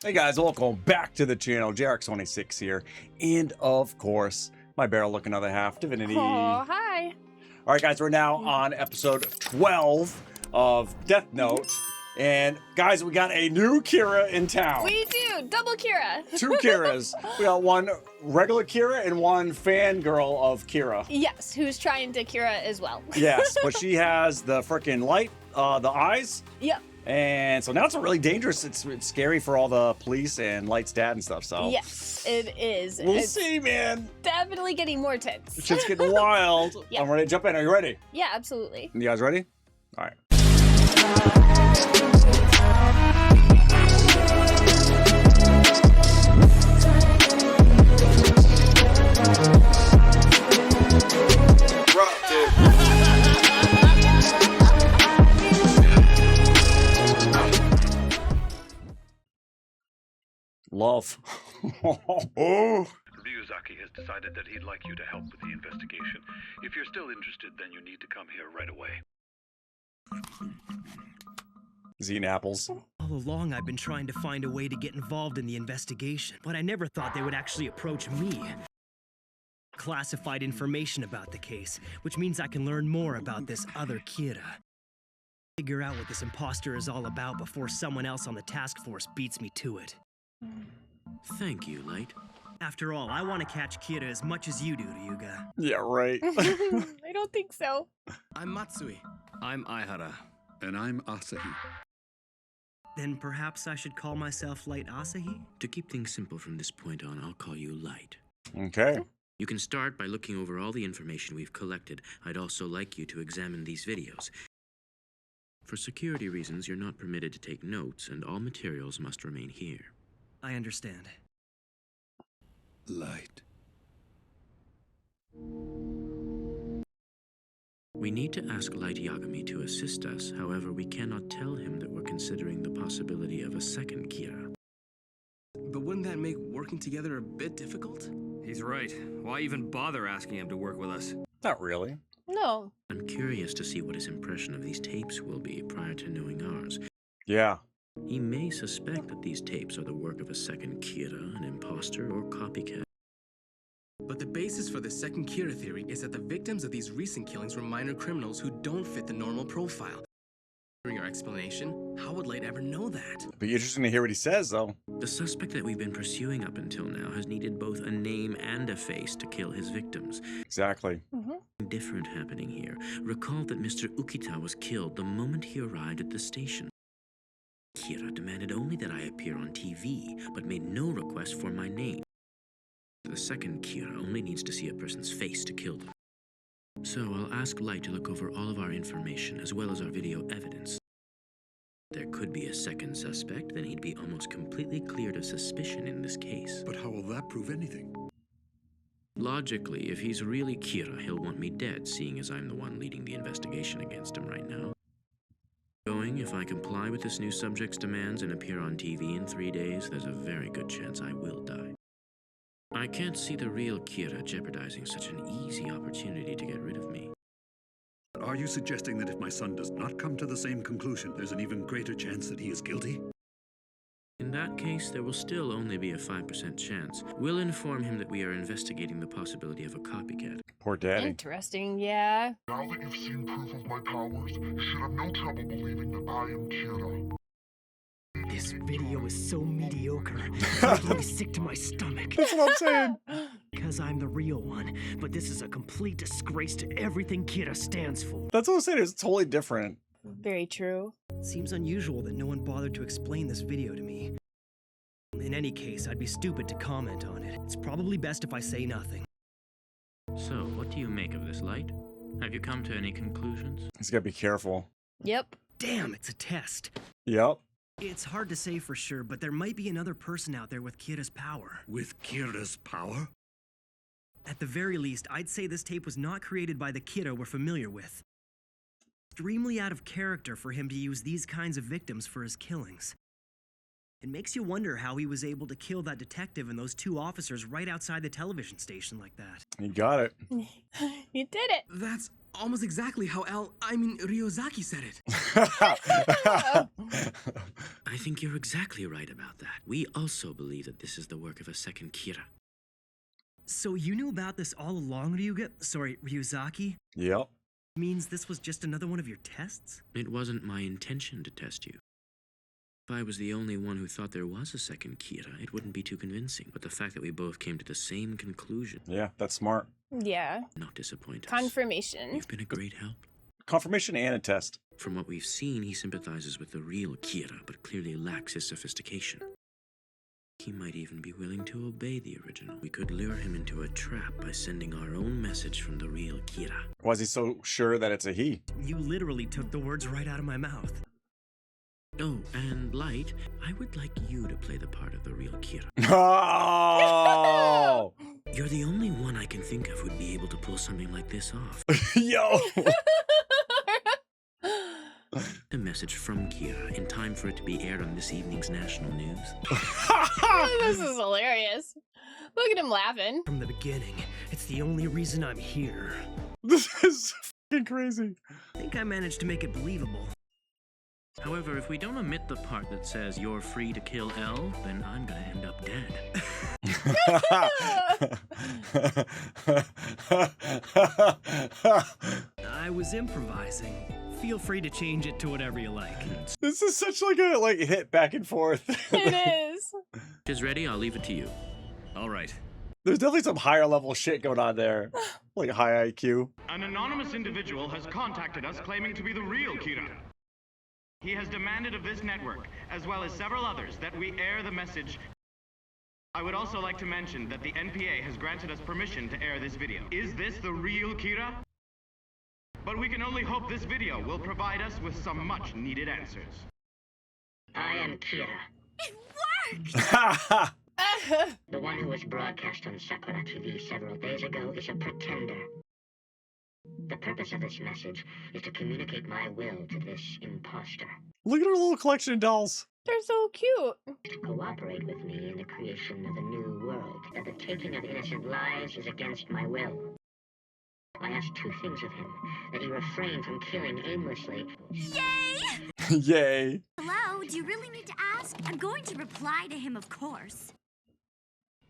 Hey guys, welcome back to the channel. JRX26 here, and of course, my barrel-looking other half, Divinity. Oh, hi. All right, guys, we're now on episode 12 of Death Note, and guys, we got a new Kira in town. We do. Double Kira. Two Kiras. We got one regular Kira and one fangirl of Kira. Yes, who's trying to Kira as well. Yes, but she has the freaking light, the eyes. Yep. And so now it's really dangerous. It's scary for all the police and Light's dad and stuff. So yes, it is. We'll it's see, man. definitely getting more tense. Shit's getting wild. Yeah. I'm ready to jump in. Are you ready? Yeah, absolutely. You guys ready? All right. Love. Ryuzaki has decided that he'd like you to help with the investigation. If you're still interested, then you need to come here right away. He's eating apples. All along, I've been trying to find a way to get involved in the investigation, but I never thought they would actually approach me. Classified information about the case, which means I can learn more about this other Kira. Figure out what this imposter is all about before someone else on the task force beats me to it. Thank you, Light. After all, I want to catch Kira as much as you do, Ryuga. Yeah, right. I don't think so. I'm Matsui. I'm Aihara. And I'm Asahi. Then perhaps I should call myself Light Asahi? To keep things simple from this point on, I'll call you Light. Okay. You can start by looking over all the information we've collected. I'd also like you to examine these videos. For security reasons, you're not permitted to take notes, and all materials must remain here. I understand. Light. We need to ask Light Yagami to assist us. However, we cannot tell him that we're considering the possibility of a second Kira. But wouldn't that make working together a bit difficult? He's right. Why even bother asking him to work with us? Not really. No. I'm curious to see what his impression of these tapes will be prior to knowing ours. Yeah. He may suspect that these tapes are the work of a second Kira, an imposter, or copycat. But the basis for the second Kira theory is that the victims of these recent killings were minor criminals who don't fit the normal profile. During our explanation, how would Light ever know that? Be interesting to hear what he says, though. The suspect that we've been pursuing up until now has needed both a name and a face to kill his victims. Exactly. Different happening here. Recall that Mr. Ukita was killed the moment he arrived at the station. Kira demanded only that I appear on TV, but made no request for my name. The second Kira only needs to see a person's face to kill them. So I'll ask Light to look over all of our information as well as our video evidence. There could be a second suspect, then he'd be almost completely cleared of suspicion in this case. But how will that prove anything? Logically, if he's really Kira, he'll want me dead, seeing as I'm the one leading the investigation against him right now. If I comply with this new subject's demands and appear on TV in 3 days, there's a very good chance I will die. I can't see the real Kira jeopardizing such an easy opportunity to get rid of me. Are you suggesting that if my son does not come to the same conclusion, there's an even greater chance that he is guilty? In that case, there will still only be a 5% chance. We'll inform him that we are investigating the possibility of a copycat. Poor daddy. Interesting, yeah. Now that you've seen proof of my powers, you should have no trouble believing that I am Kira. This video is so mediocre, it's making me sick to my stomach. That's what I'm saying. Because I'm the real one, but this is a complete disgrace to everything Kira stands for. That's what I'm saying. It's totally different. Very true. It seems unusual that no one bothered to explain this video to me. In any case, I'd be stupid to comment on it. It's probably best if I say nothing. So, what do you make of this, Light? Have you come to any conclusions? He's got to be careful. Yep. Damn, it's a test. Yep. It's hard to say for sure, but there might be another person out there with Kira's power. With Kira's power? At the very least, I'd say this tape was not created by the Kira we're familiar with. Extremely out of character for him to use these kinds of victims for his killings. It makes you wonder how he was able to kill that detective and those two officers right outside the television station like that. You got it. You did it. That's almost exactly how Ryozaki said it. I think you're exactly right about that. We also believe that this is the work of a second Kira. So you knew about this all along, Ryuzaki? Yep. Means this was just another one of your tests? It wasn't my intention to test you. If I was the only one who thought there was a second Kira, it wouldn't be too convincing. But the fact that we both came to the same conclusion... Yeah, that's smart. Yeah. Not disappoint us. Confirmation. You've been a great help. Confirmation and a test. From what we've seen, he sympathizes with the real Kira, but clearly lacks his sophistication. He might even be willing to obey the original. We could lure him into a trap by sending our own message from the real Kira. Why is he so sure that it's a he? You literally took the words right out of my mouth. Oh, and Light, I would like you to play the part of the real Kira. Oh! You're the only one I can think of who'd be able to pull something like this off. Yo! A message from Kira in time for it to be aired on this evening's national news. This is hilarious. Look at him laughing. From the beginning, it's the only reason I'm here. This is fucking crazy. I think I managed to make it believable. However, if we don't omit the part that says you're free to kill L, then I'm gonna end up dead. I was improvising. Feel free to change it to whatever you like. This is such like a hit back and forth. It is. Is ready? I'll leave it to you. All right. There's definitely some higher level shit going on there. Like high IQ. An anonymous individual has contacted us claiming to be the real Kira. He has demanded of this network, as well as several others, that we air the message. I would also like to mention that the NPA has granted us permission to air this video. Is this the real Kira? But we can only hope this video will provide us with some much-needed answers. I am Kira, It worked! the one who was broadcast on Sakura TV several days ago is a pretender. The purpose of this message is to communicate my will to this imposter. Look at her little collection of dolls. They're so cute. To cooperate with me in the creation of a new world. That the taking of innocent lives is against my will. I asked two things of him. That he refrain from killing aimlessly. Yay! Yay. Hello, do you really need to ask? I'm going to reply to him, of course.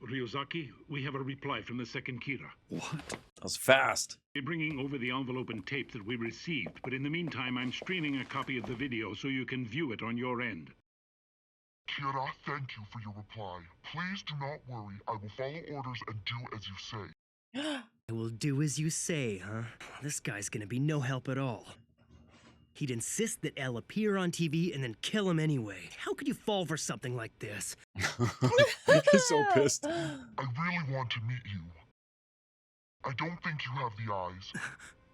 Ryozaki, we have a reply from the second Kira. What? That was fast. We're bringing over the envelope and tape that we received, but in the meantime, I'm streaming a copy of the video so you can view it on your end. Kira, thank you for your reply. Please do not worry. I will follow orders and do as you say. I will do as you say, huh? This guy's gonna be no help at all. He'd insist that Elle appear on TV and then kill him anyway. How could you fall for something like this? He's so pissed. I really want to meet you. I don't think you have the eyes,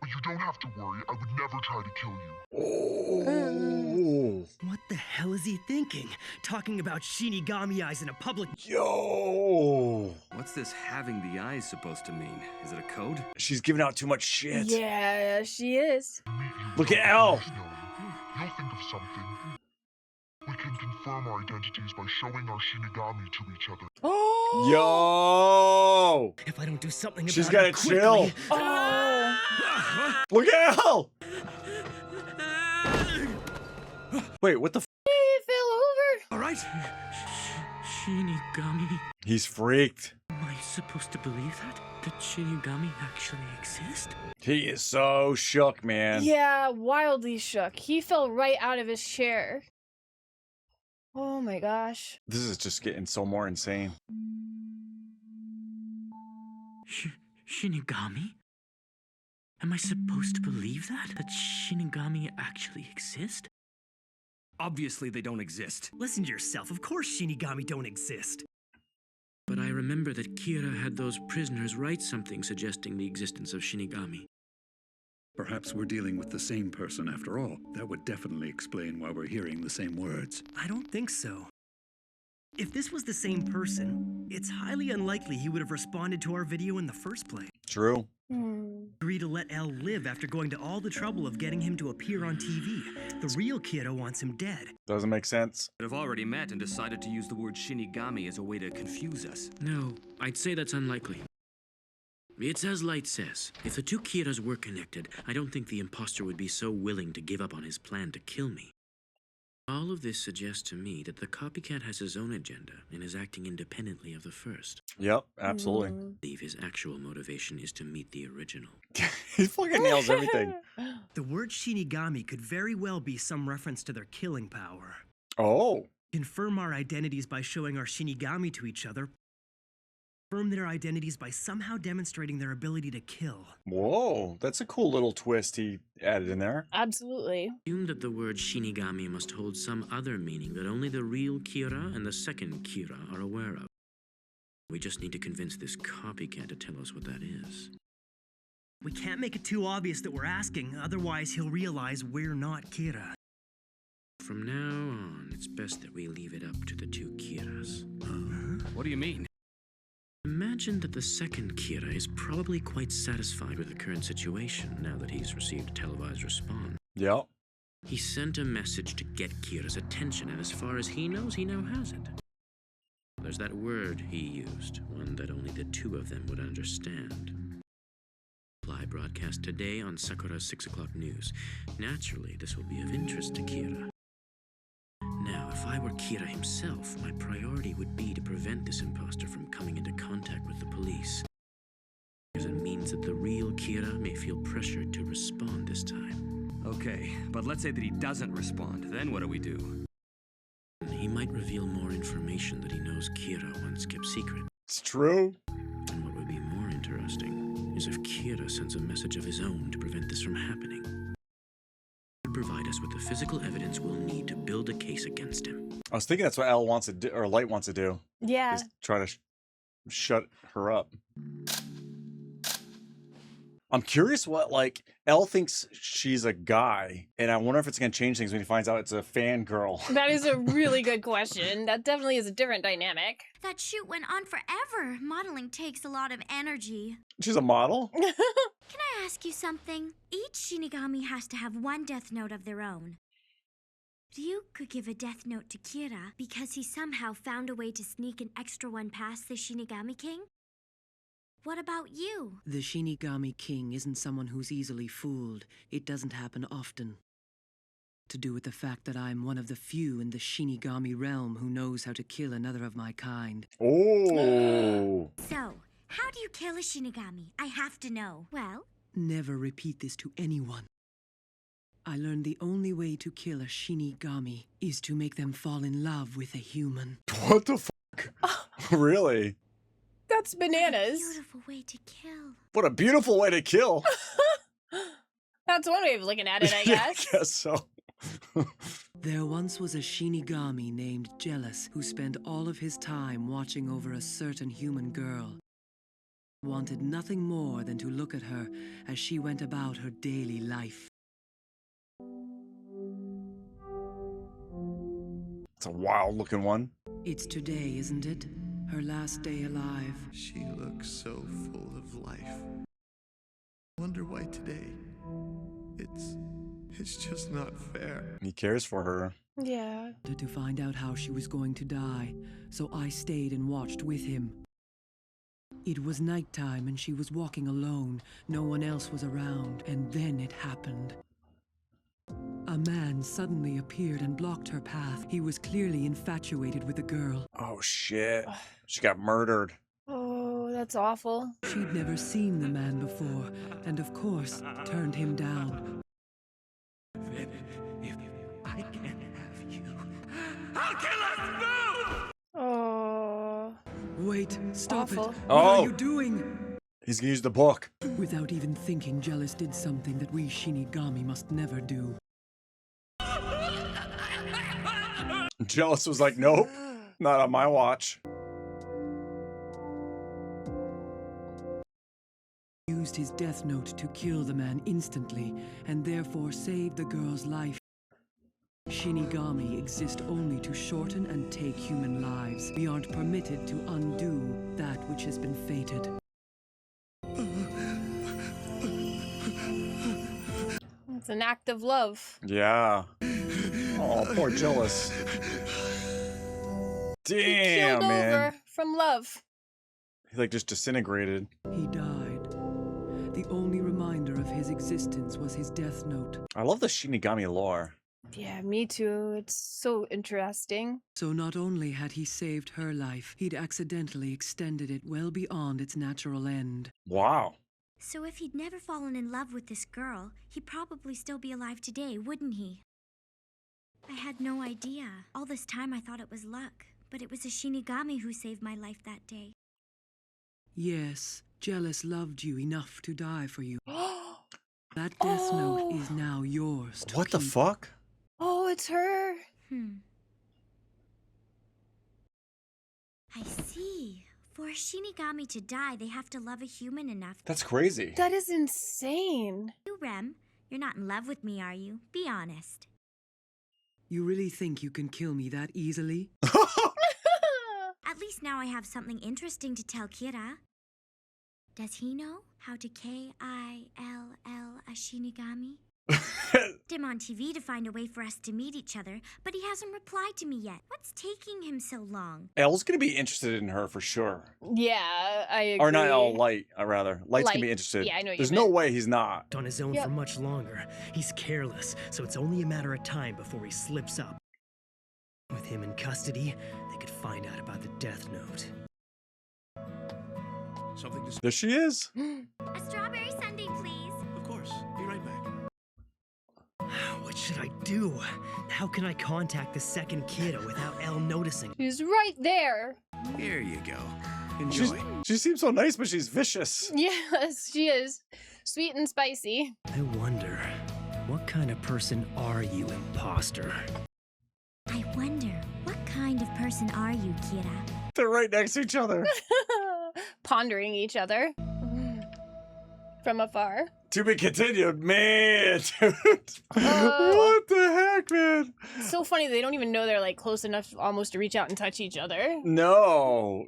but you don't have to worry. I would never try to kill you. Oh. What the hell is he thinking? Talking about Shinigami eyes in a public... Yo. What's this having the eyes supposed to mean? Is it a code? She's giving out too much shit. Yeah, she is. Look at Elle. You'll think of something. We can confirm our identities by showing our Shinigami to each other. Yo. If I don't do something about She's it gotta quickly... chill. Oh. Look at Elle. Wait, what the f? He fell over. All right. Shinigami? He's freaked. Am I supposed to believe that? That Shinigami actually exist? He is so shook, man. Yeah, wildly shook. He fell right out of his chair. Oh my gosh. This is just getting so more insane. Shinigami? Am I supposed to believe that? That Shinigami actually exist? Obviously, they don't exist. Listen to yourself. Of course Shinigami don't exist. But I remember that Kira had those prisoners write something suggesting the existence of Shinigami. Perhaps we're dealing with the same person after all. That would definitely explain why we're hearing the same words. I don't think so. If this was the same person, it's highly unlikely he would have responded to our video in the first place. True. Agree to let Elle live after going to all the trouble of getting him to appear on TV. The real Kira wants him dead. Doesn't make sense. They've already met and decided to use the word Shinigami as a way to confuse us. No, I'd say that's unlikely. It's as Light says. If the two Kiras were connected, I don't think the imposter would be so willing to give up on his plan to kill me. All of this suggests to me that the copycat has his own agenda and is acting independently of the first. Yep, absolutely. I believe his actual motivation is to meet the original. He fucking nails everything. The word Shinigami could very well be some reference to their killing power. Oh. Confirm our identities by showing our Shinigami to each other. Confirm their identities by somehow demonstrating their ability to kill. Whoa, that's a cool little twist he added in there. Absolutely. Assume that the word Shinigami must hold some other meaning that only the real Kira and the second Kira are aware of. We just need to convince this copycat to tell us what that is. We can't make it too obvious that we're asking, otherwise he'll realize we're not Kira. From now on, it's best that we leave it up to the two Kiras. What do you mean? Imagine that the second Kira is probably quite satisfied with the current situation now that he's received a televised response. Yep. He sent a message to get Kira's attention, and as far as he knows, he now has it. There's that word he used, one that only the two of them would understand. Reply broadcast today on Sakura's 6 o'clock news. Naturally, this will be of interest to Kira. Now, if I were Kira himself, my priority would be to prevent this imposter from coming into contact with the police. Because it means that the real Kira may feel pressured to respond this time. Okay, but let's say that he doesn't respond. Then what do we do? He might reveal more information that he knows Kira once kept secret. It's true. And what would be more interesting is if Kira sends a message of his own to prevent this from happening. Provide us with the physical evidence we'll need to build a case against him. I was thinking that's what L wants to do, or Light wants to do. Yeah. Is try to shut her up. I'm curious what, like, Elle thinks she's a guy, and I wonder if it's going to change things when he finds out it's a fangirl. That is a really good question. That definitely is a different dynamic. That shoot went on forever. Modeling takes a lot of energy. She's a model? Can I ask you something? Each Shinigami has to have one death note of their own. Ryu could give a death note to Kira because he somehow found a way to sneak an extra one past the Shinigami King? What about you? The Shinigami King isn't someone who's easily fooled. It doesn't happen often. To do with the fact that I'm one of the few in the Shinigami realm who knows how to kill another of my kind. Oh. So, how do you kill a Shinigami? I have to know. Well? Never repeat this to anyone. I learned the only way to kill a Shinigami is to make them fall in love with a human. What the fuck? Really? That's bananas. What a beautiful way to kill. What a beautiful way to kill. That's one way of looking at it, I Yeah, guess. I guess so. There once was a Shinigami named Jealous who spent all of his time watching over a certain human girl. Wanted nothing more than to look at her as she went about her daily life. It's a wild looking one. It's today, isn't it? Her last day alive. She looks so full of life. Wonder why today. It's just not fair. He cares for her. Yeah. To find out how she was going to die, so I stayed and watched with him. It was nighttime and she was walking alone. No one else was around, and then it happened. A man suddenly appeared and blocked her path. He was clearly infatuated with the girl. Oh shit. She got murdered. Oh, that's awful. She'd never seen the man before, and of course, turned him down. If I can't have you, how can I move? Oh. Wait, stop Awful. it. What are you doing? He's gonna use the book. Without even thinking, Jealous did something that we Shinigami must never do. Jealous was like, nope, not on my watch. Used his death note to kill the man instantly, and therefore saved the girl's life. Shinigami exist only to shorten and take human lives. We aren't permitted to undo that which has been fated. It's an act of love. Yeah. Oh, poor Jealous. Damn, Killed man. over from love. He like just disintegrated. He died. The only reminder of his existence was his death note. I love the Shinigami lore. Yeah, me too. It's so interesting. So not only had he saved her life, he'd accidentally extended it well beyond its natural end. Wow. So if he'd never fallen in love with this girl, he'd probably still be alive today, wouldn't he? I had no idea. All this time I thought it was luck, but it was a Shinigami who saved my life that day. Yes, Jealous loved you enough to die for you. That death note is now yours to What the keep. fuck? Oh, it's her. I see. For a Shinigami to die, they have to love a human enough. That's crazy. That is insane. You, Rem, you're not in love with me, are you? Be honest. You really think you can kill me that easily? At least now I have something interesting to tell Kira. Does he know how to K-I-L-L a Shinigami? Him on TV to find a way for us to meet each other, but he hasn't replied to me yet. What's taking him so long? Elle's gonna be interested in her for sure. Yeah, I agree. Or not Elle, Light, rather. Light's gonna be interested. Yeah, I know what you There's no way he's not. On his own for much longer. He's careless, so it's only a matter of time before he slips up. With him in custody, they could find out about the death note. Something to... There she is. A strawberry sundae, please. Of course. Be right back. What should I do? How can I contact the second Kira without Elle noticing? She's right there. Here you go. Enjoy. She seems so nice, but she's vicious. Yes, she is. Sweet and spicy. I wonder, what kind of person are you, imposter? I wonder, what kind of person are you, Kira? They're right next to each other. Pondering each other. From afar. To be continued, man, dude. What the heck, man? It's so funny they don't even know they're like close enough almost to reach out and touch each other. No.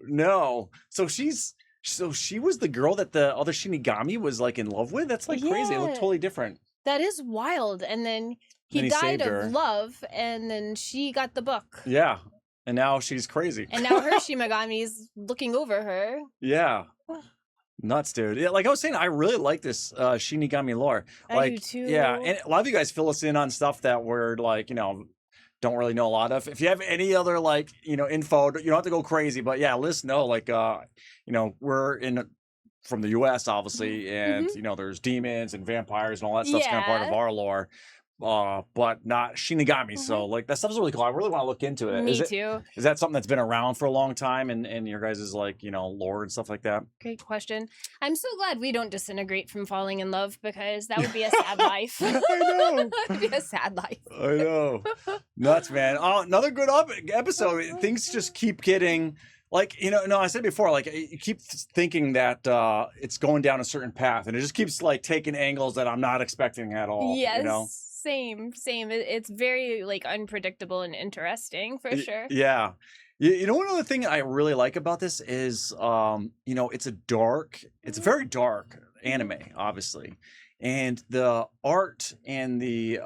So she was the girl that the other Shinigami was like in love with? That's like crazy. It looked totally different. That is wild. And then he died of love, and then she got the book. Yeah. And now she's crazy. And now her Shinigami's looking over her. Yeah. Nuts, dude. Yeah, like I was saying, I really like this Shinigami lore. I do too. Yeah, and a lot of you guys fill us in on stuff that we're like, don't really know a lot of. If you have any other like, info, you don't have to go crazy, but yeah, let us know. Like, we're from the U.S. obviously, and there's demons and vampires and all that stuff's kind of part of our lore. But not Shinigami. So like that stuff's really cool. I really want to look into it. Me too. Is that something that's been around for a long time and your guys' like, lore and stuff like that? Great question. I'm so glad we don't disintegrate from falling in love, because that would be a sad life. I know. It would be a sad life. I know. Nuts, man. Oh, another good episode. Things just keep getting like, I said before, like you keep thinking that it's going down a certain path, and it just keeps like taking angles that I'm not expecting at all. Yes. Same. It's very like unpredictable and interesting for sure. Yeah. One other thing I really like about this is, it's a very dark anime, obviously. And the art and the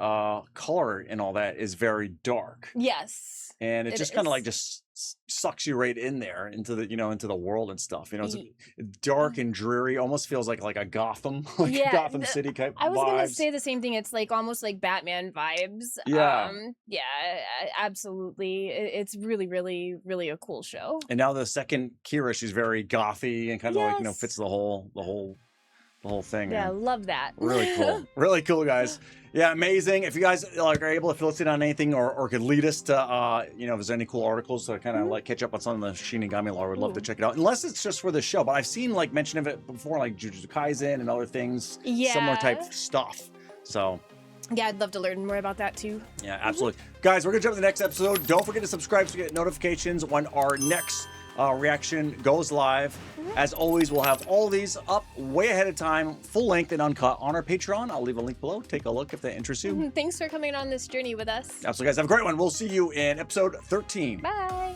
color and all that is very dark. Yes. And it just kind of like just sucks you right in there into the into the world and stuff. It's dark and dreary. Almost feels like a Gotham, a Gotham City type. I was vibes. gonna say the same thing. It's like almost like Batman vibes. Yeah. Yeah. Absolutely. It's really, really, really a cool show. And now the second Kira, she's very gothy and kind of like fits the whole thing. Yeah, man. love that. Really cool. Really cool, guys. Yeah, amazing. If you guys are able to fill us in on anything or could lead us to, if there's any cool articles to kind of like catch up on some of the Shinigami lore, we'd love to check it out. Unless it's just for the show, but I've seen like mention of it before, like Jujutsu Kaisen and other things, similar type stuff. So. Yeah, I'd love to learn more about that too. Yeah, absolutely. Guys, we're going to jump to the next episode. Don't forget to subscribe so you get notifications when our next reaction goes live. As always, we'll have all these up way ahead of time, full length and uncut on our Patreon. I'll leave a link below. Take a look if that interests you. Thanks for coming on this journey with us. Absolutely, guys. Have a great one. We'll see you in episode 13. Bye.